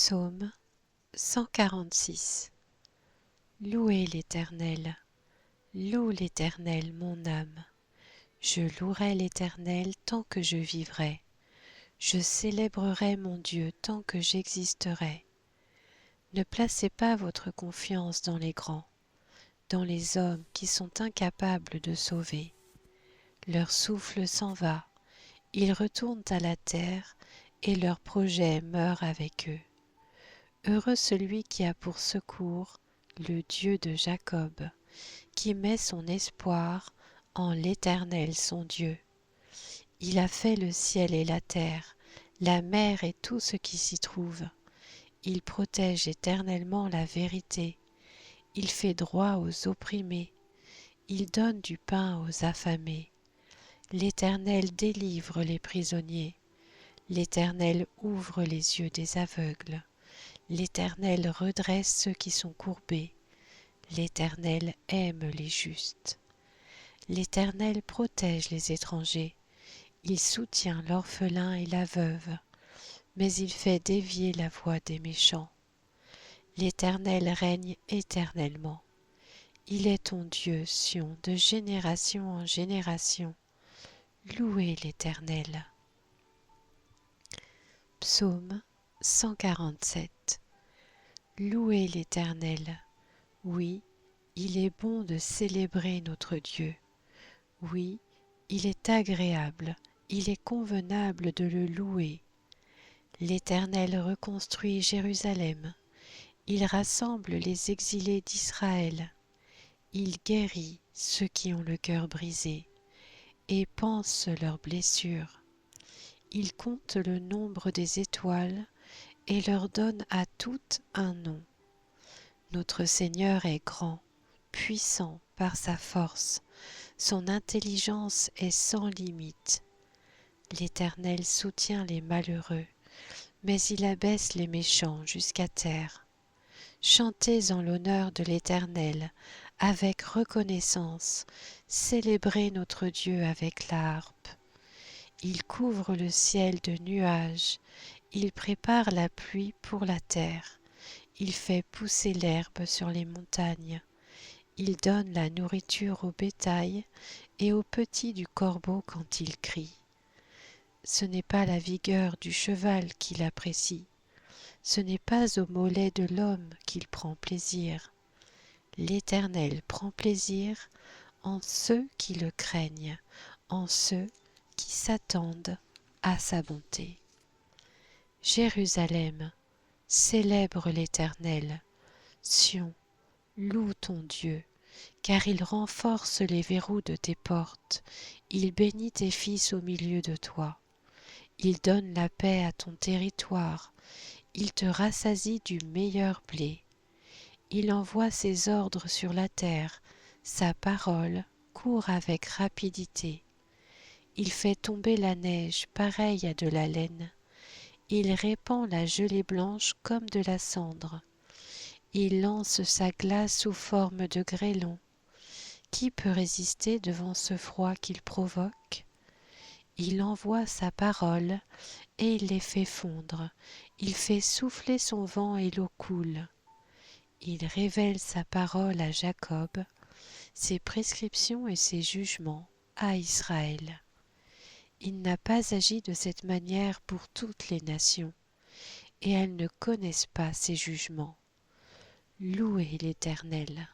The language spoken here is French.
Psaume 146. Louez l'Éternel, loue l'Éternel mon âme. Je louerai l'Éternel tant que je vivrai. Je célébrerai mon Dieu tant que j'existerai. Ne placez pas votre confiance dans les grands, dans les hommes qui sont incapables de sauver. Leur souffle s'en va, ils retournent à la terre et leur projet meurt avec eux. Heureux celui qui a pour secours le Dieu de Jacob, qui met son espoir en l'Éternel son Dieu. Il a fait le ciel et la terre, la mer et tout ce qui s'y trouve. Il protège éternellement la vérité. Il fait droit aux opprimés. Il donne du pain aux affamés. L'Éternel délivre les prisonniers. L'Éternel ouvre les yeux des aveugles. L'Éternel redresse ceux qui sont courbés. L'Éternel aime les justes. L'Éternel protège les étrangers. Il soutient l'orphelin et la veuve, mais il fait dévier la voie des méchants. L'Éternel règne éternellement. Il est ton Dieu, Sion, de génération en génération. Louez l'Éternel. Psaume 147. Louez l'Éternel. Oui, il est bon de célébrer notre Dieu. Oui, il est agréable, il est convenable de le louer. L'Éternel reconstruit Jérusalem. Il rassemble les exilés d'Israël. Il guérit ceux qui ont le cœur brisé et panse leurs blessures. Il compte le nombre des étoiles et leur donne à toutes un nom. Notre Seigneur est grand, puissant par sa force. Son intelligence est sans limite. L'Éternel soutient les malheureux, mais il abaisse les méchants jusqu'à terre. Chantez en l'honneur de l'Éternel avec reconnaissance, célébrez notre Dieu avec la harpe. Il couvre le ciel de nuages, il prépare la pluie pour la terre, il fait pousser l'herbe sur les montagnes, il donne la nourriture au bétail et aux petits du corbeau quand il crie. Ce n'est pas la vigueur du cheval qu'il apprécie, ce n'est pas au mollet de l'homme qu'il prend plaisir. L'Éternel prend plaisir en ceux qui le craignent, en ceux qui s'attendent à sa bonté. Jérusalem, célèbre l'Éternel. Sion, loue ton Dieu, car il renforce les verrous de tes portes, il bénit tes fils au milieu de toi. Il donne la paix à ton territoire, il te rassasie du meilleur blé. Il envoie ses ordres sur la terre, sa parole court avec rapidité. Il fait tomber la neige pareille à de la laine. Il répand la gelée blanche comme de la cendre. Il lance sa glace sous forme de grêlon. Qui peut résister devant ce froid qu'il provoque? Il envoie sa parole et il les fait fondre. Il fait souffler son vent et l'eau coule. Il révèle sa parole à Jacob, ses prescriptions et ses jugements à Israël. Il n'a pas agi de cette manière pour toutes les nations, et elles ne connaissent pas ses jugements. Louez l'Éternel.